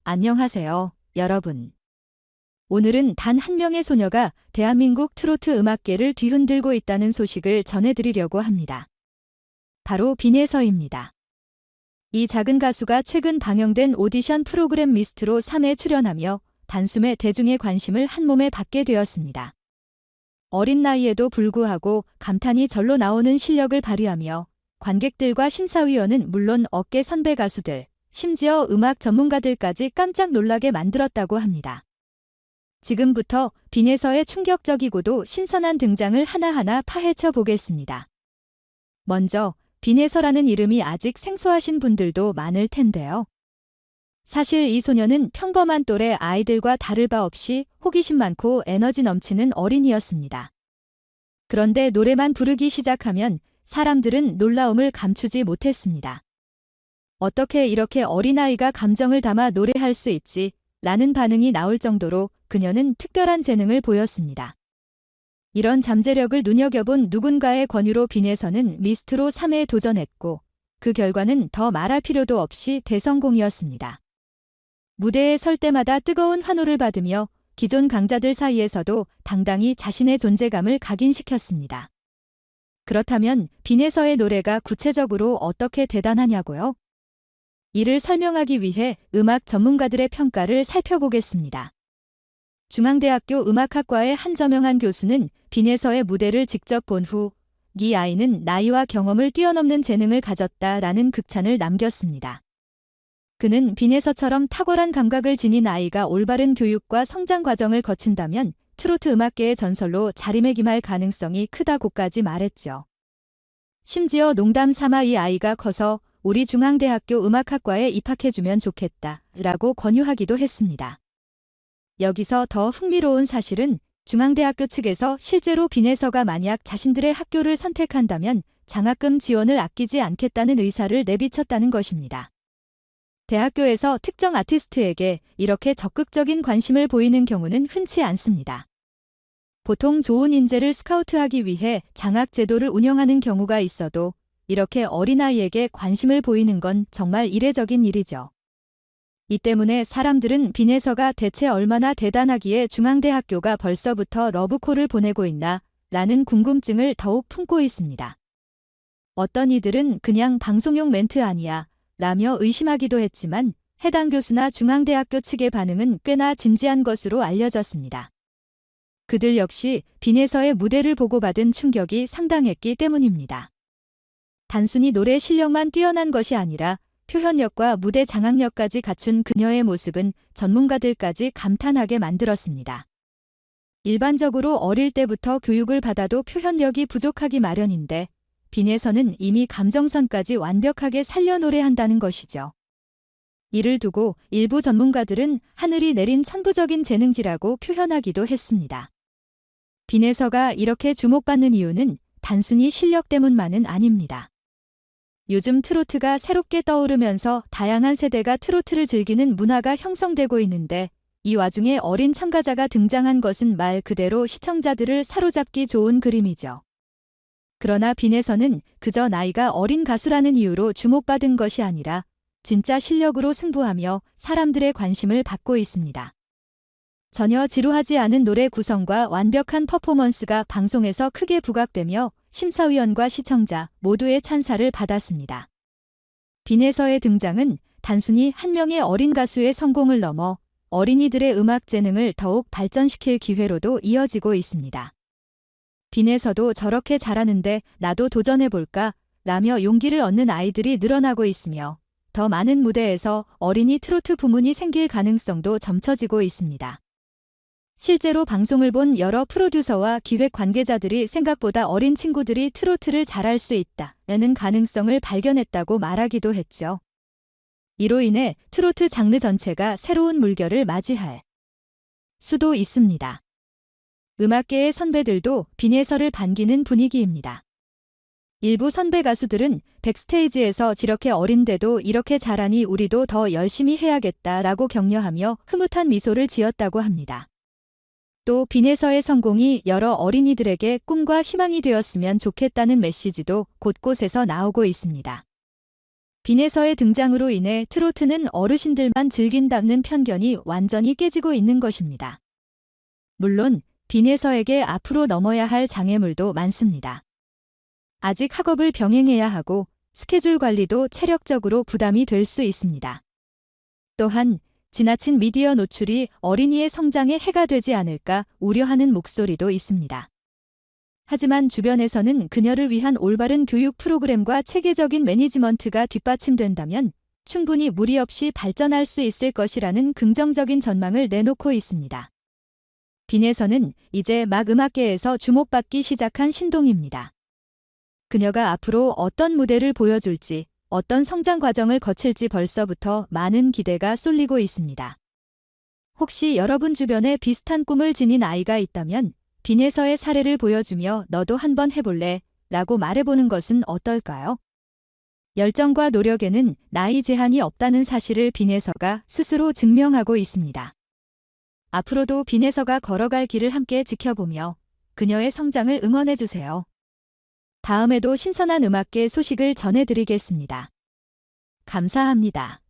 안녕하세요, 여러분. 오늘은 단 한 명의 소녀가 대한민국 트로트 음악계를 뒤흔들고 있다는 소식을 전해드리려고 합니다. 바로 빈혜서입니다. 이 작은 가수가 최근 방영된 오디션 프로그램 미스트로 3회 출연하며 단숨에 대중의 관심을 한몸에 받게 되었습니다. 어린 나이에도 불구하고 감탄이 절로 나오는 실력을 발휘하며 관객들과 심사위원은 물론 업계 선배 가수들, 심지어 음악 전문가들까지 깜짝 놀라게 만들었다고 합니다. 지금부터 빈혜서의 충격적이고도 신선한 등장을 하나하나 파헤쳐 보겠습니다. 먼저 빈혜서라는 이름이 아직 생소하신 분들도 많을 텐데요. 사실 이 소녀는 평범한 또래 아이들과 다를 바 없이 호기심 많고 에너지 넘치는 어린이였습니다. 그런데 노래만 부르기 시작하면 사람들은 놀라움을 감추지 못했습니다. 어떻게 이렇게 어린아이가 감정을 담아 노래할 수 있지? 라는 반응이 나올 정도로 그녀는 특별한 재능을 보였습니다. 이런 잠재력을 눈여겨본 누군가의 권유로 빈혜서는 미스트로 3회에 도전했고 그 결과는 더 말할 필요도 없이 대성공이었습니다. 무대에 설 때마다 뜨거운 환호를 받으며 기존 강자들 사이에서도 당당히 자신의 존재감을 각인시켰습니다. 그렇다면 빈혜서의 노래가 구체적으로 어떻게 대단하냐고요? 이를 설명하기 위해 음악 전문가들의 평가를 살펴보겠습니다. 중앙대학교 음악학과의 한저명한 교수는 빈혜서의 무대를 직접 본 후 이 아이는 나이와 경험을 뛰어넘는 재능을 가졌다라는 극찬을 남겼습니다. 그는 빈혜서처럼 탁월한 감각을 지닌 아이가 올바른 교육과 성장 과정을 거친다면 트로트 음악계의 전설로 자리매김할 가능성이 크다고까지 말했죠. 심지어 농담 삼아 이 아이가 커서 우리 중앙대학교 음악학과에 입학해주면 좋겠다 라고 권유하기도 했습니다. 여기서 더 흥미로운 사실은 중앙대학교 측에서 실제로 빈혜서가 만약 자신들의 학교를 선택한다면 장학금 지원을 아끼지 않겠다는 의사를 내비쳤다는 것입니다. 대학교에서 특정 아티스트에게 이렇게 적극적인 관심을 보이는 경우는 흔치 않습니다. 보통 좋은 인재를 스카우트하기 위해 장학 제도를 운영하는 경우가 있어도 이렇게 어린아이에게 관심을 보이는 건 정말 이례적인 일이죠. 이 때문에 사람들은 빈혜서가 대체 얼마나 대단하기에 중앙대학교가 벌써부터 러브콜을 보내고 있나 라는 궁금증을 더욱 품고 있습니다. 어떤 이들은 그냥 방송용 멘트 아니야 라며 의심하기도 했지만 해당 교수나 중앙대학교 측의 반응은 꽤나 진지한 것으로 알려졌습니다. 그들 역시 빈혜서의 무대를 보고 받은 충격이 상당했기 때문입니다. 단순히 노래 실력만 뛰어난 것이 아니라 표현력과 무대 장악력까지 갖춘 그녀의 모습은 전문가들까지 감탄하게 만들었습니다. 일반적으로 어릴 때부터 교육을 받아도 표현력이 부족하기 마련인데 빈혜서는 이미 감정선까지 완벽하게 살려 노래한다는 것이죠. 이를 두고 일부 전문가들은 하늘이 내린 천부적인 재능지라고 표현하기도 했습니다. 빈혜서가 이렇게 주목받는 이유는 단순히 실력 때문만은 아닙니다. 요즘 트로트가 새롭게 떠오르면서 다양한 세대가 트로트를 즐기는 문화가 형성되고 있는데 이 와중에 어린 참가자가 등장한 것은 말 그대로 시청자들을 사로잡기 좋은 그림이죠. 그러나 빈혜서는 그저 나이가 어린 가수라는 이유로 주목받은 것이 아니라 진짜 실력으로 승부하며 사람들의 관심을 받고 있습니다. 전혀 지루하지 않은 노래 구성과 완벽한 퍼포먼스가 방송에서 크게 부각되며 심사위원과 시청자 모두의 찬사를 받았습니다. 빈혜서의 등장은 단순히 한 명의 어린 가수의 성공을 넘어 어린이들의 음악 재능을 더욱 발전시킬 기회로도 이어지고 있습니다. 빈혜서도 저렇게 잘하는데 나도 도전해볼까? 라며 용기를 얻는 아이들이 늘어나고 있으며 더 많은 무대에서 어린이 트로트 부문이 생길 가능성도 점쳐지고 있습니다. 실제로 방송을 본 여러 프로듀서와 기획 관계자들이 생각보다 어린 친구들이 트로트를 잘할 수 있다는 가능성을 발견했다고 말하기도 했죠. 이로 인해 트로트 장르 전체가 새로운 물결을 맞이할 수도 있습니다. 음악계의 선배들도 빈혜서를 반기는 분위기입니다. 일부 선배 가수들은 백스테이지에서 저렇게 어린데도 이렇게 잘하니 우리도 더 열심히 해야겠다라고 격려하며 흐뭇한 미소를 지었다고 합니다. 또 빈혜서의 성공이 여러 어린이들에게 꿈과 희망이 되었으면 좋겠다는 메시지도 곳곳에서 나오고 있습니다. 빈에서의 등장으로 인해 트로트는 어르신들만 즐긴다는 편견이 완전히 깨지고 있는 것입니다. 물론 빈에서에게 앞으로 넘어야 할 장애물도 많습니다. 아직 학업을 병행해야 하고 스케줄 관리도 체력적으로 부담이 될 수 있습니다. 또한 지나친 미디어 노출이 어린이의 성장에 해가 되지 않을까 우려하는 목소리도 있습니다. 하지만 주변에서는 그녀를 위한 올바른 교육 프로그램과 체계적인 매니지먼트가 뒷받침된다면 충분히 무리 없이 발전할 수 있을 것이라는 긍정적인 전망을 내놓고 있습니다. 빈에서는 이제 막 음악계에서 주목받기 시작한 신동입니다. 그녀가 앞으로 어떤 무대를 보여줄지, 어떤 성장 과정을 거칠지 벌써부터 많은 기대가 쏠리고 있습니다. 혹시 여러분 주변에 비슷한 꿈을 지닌 아이가 있다면 빈에서의 사례를 보여주며 너도 한번 해볼래? 라고 말해보는 것은 어떨까요? 열정과 노력에는 나이 제한이 없다는 사실을 빈에서가 스스로 증명하고 있습니다. 앞으로도 빈에서가 걸어갈 길을 함께 지켜보며 그녀의 성장을 응원해주세요. 다음에도 신선한 음악계 소식을 전해드리겠습니다. 감사합니다.